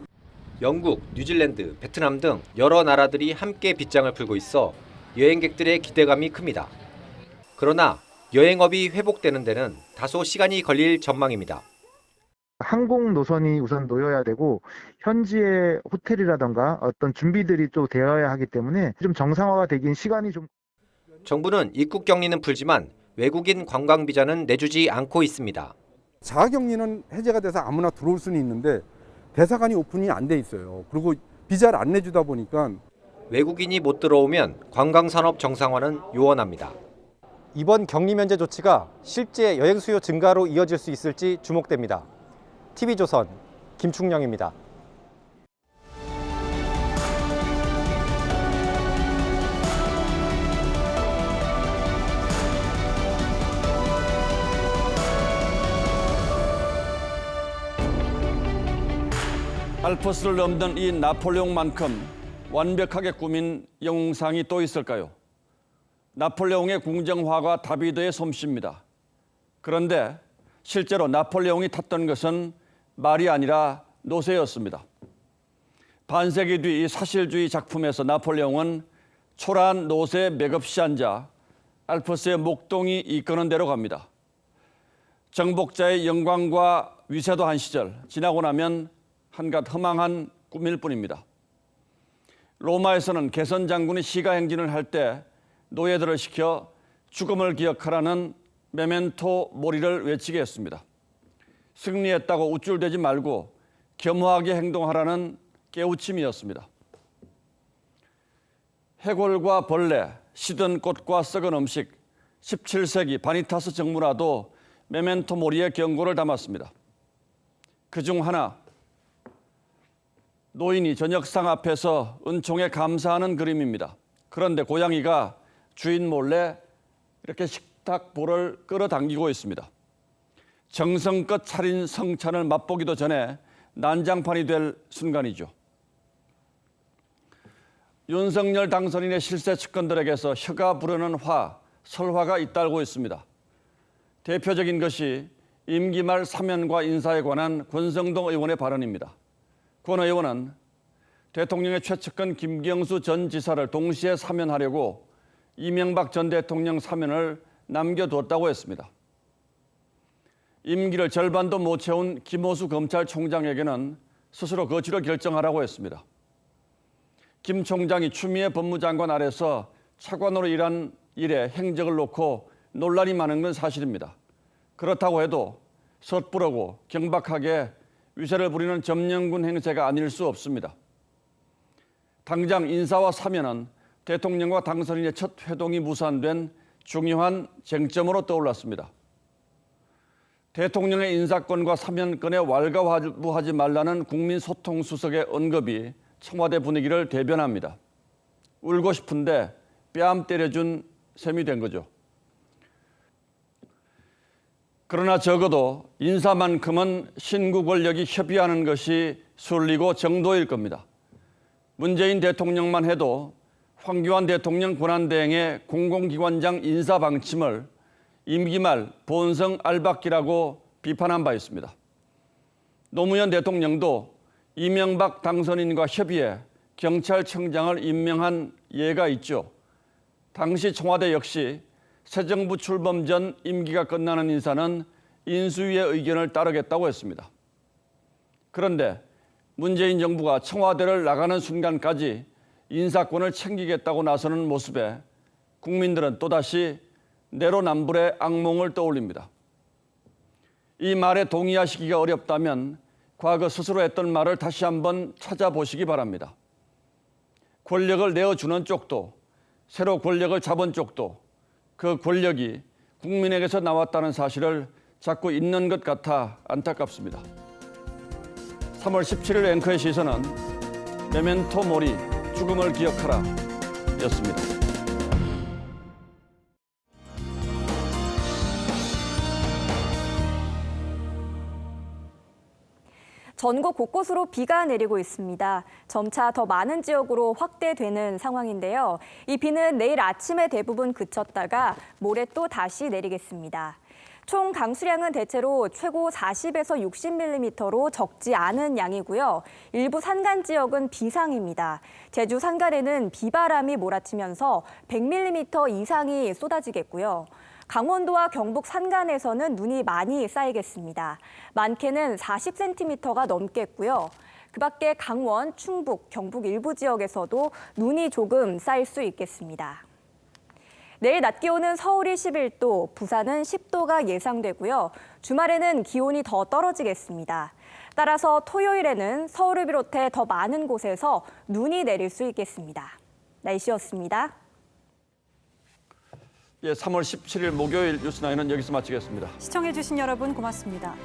영국, 뉴질랜드, 베트남 등 여러 나라들이 함께 빗장을 풀고 있어 여행객들의 기대감이 큽니다. 그러나 여행업이 회복되는 데는 다소 시간이 걸릴 전망입니다. 항공 노선이 우선 놓여야 되고 현지의 호텔이라던가 어떤 준비들이 또 되어야 하기 때문에 좀 정상화가 되긴 시간이 좀. 정부는 입국 격리는 풀지만 외국인 관광 비자는 내주지 않고 있습니다. 자가격리는 해제가 돼서 아무나 들어올 수는 있는데 대사관이 오픈이 안 돼 있어요. 그리고 비자를 안 내주다 보니까 외국인이 못 들어오면 관광산업 정상화는 요원합니다. 이번 격리 면제 조치가 실제 여행 수요 증가로 이어질 수 있을지 주목됩니다. TV조선 김충영입니다. 알프스를 넘는 이 나폴레옹만큼 완벽하게 꾸민 영웅상이 또 있을까요? 나폴레옹의 궁정화가 다비드의 솜씨입니다. 그런데 실제로 나폴레옹이 탔던 것은 말이 아니라 노새였습니다. 반세기 뒤 이 사실주의 작품에서 나폴레옹은 초라한 노새 맥없이 앉아 알프스의 목동이 이끄는 대로 갑니다. 정복자의 영광과 위세도 한 시절, 지나고 나면 한갓 허망한 꿈일 뿐입니다. 로마에서는 개선 장군이 시가 행진을 할 때 노예들을 시켜 죽음을 기억하라는 메멘토 모리를 외치게 했습니다. 승리했다고 우쭐대지 말고 겸허하게 행동하라는 깨우침이었습니다. 해골과 벌레, 시든 꽃과 썩은 음식, 17세기 바니타스 정문화도 메멘토 모리의 경고를 담았습니다. 그중 하나, 노인이 저녁상 앞에서 은총에 감사하는 그림입니다. 그런데 고양이가 주인 몰래 이렇게 식탁 볼을 끌어당기고 있습니다. 정성껏 차린 성찬을 맛보기도 전에 난장판이 될 순간이죠. 윤석열 당선인의 실세 측근들에게서 혀가 부르는 화, 설화가 잇따르고 있습니다. 대표적인 것이 임기 말 사면과 인사에 관한 권성동 의원의 발언입니다. 권 의원은 대통령의 최측근 김경수 전 지사를 동시에 사면하려고 이명박 전 대통령 사면을 남겨두었다고 했습니다. 임기를 절반도 못 채운 김호수 검찰총장에게는 스스로 거취를 결정하라고 했습니다. 김 총장이 추미애 법무장관 아래서 차관으로 일한 일에 행적을 놓고 논란이 많은 건 사실입니다. 그렇다고 해도 섣부르고 경박하게 위세를 부리는 점령군 행세가 아닐 수 없습니다. 당장 인사와 사면은 대통령과 당선인의 첫 회동이 무산된 중요한 쟁점으로 떠올랐습니다. 대통령의 인사권과 사면권에 왈가왈부하지 말라는 국민소통수석의 언급이 청와대 분위기를 대변합니다. 울고 싶은데 뺨 때려준 셈이 된 거죠. 그러나 적어도 인사만큼은 신구 권력이 협의하는 것이 순리고 정도일 겁니다. 문재인 대통령만 해도 황교안 대통령 권한대행의 공공기관장 인사 방침을 임기 말 본성 알박기라고 비판한 바 있습니다. 노무현 대통령도 이명박 당선인과 협의해 경찰청장을 임명한 예가 있죠. 당시 청와대 역시 새 정부 출범 전 임기가 끝나는 인사는 인수위의 의견을 따르겠다고 했습니다. 그런데 문재인 정부가 청와대를 나가는 순간까지 인사권을 챙기겠다고 나서는 모습에 국민들은 또다시 내로남불의 악몽을 떠올립니다. 이 말에 동의하시기가 어렵다면 과거 스스로 했던 말을 다시 한번 찾아보시기 바랍니다. 권력을 내어주는 쪽도 새로 권력을 잡은 쪽도 그 권력이 국민에게서 나왔다는 사실을 자꾸 잊는 것 같아 안타깝습니다. 3월 17일 앵커의 시선은 메멘토 모리, 죽음을 기억하라 였습니다. 전국 곳곳으로 비가 내리고 있습니다. 점차 더 많은 지역으로 확대되는 상황인데요. 이 비는 내일 아침에 대부분 그쳤다가 모레 또 다시 내리겠습니다. 총 강수량은 대체로 최고 40에서 60mm로 적지 않은 양이고요. 일부 산간 지역은 비상입니다. 제주 산간에는 비바람이 몰아치면서 100mm 이상이 쏟아지겠고요. 강원도와 경북 산간에서는 눈이 많이 쌓이겠습니다. 많게는 40cm가 넘겠고요. 그 밖에 강원, 충북, 경북 일부 지역에서도 눈이 조금 쌓일 수 있겠습니다. 내일 낮 기온은 서울이 11도, 부산은 10도가 예상되고요. 주말에는 기온이 더 떨어지겠습니다. 따라서 토요일에는 서울을 비롯해 더 많은 곳에서 눈이 내릴 수 있겠습니다. 날씨였습니다. 예, 3월 17일 목요일 뉴스9은 여기서 마치겠습니다. 시청해주신 여러분 고맙습니다.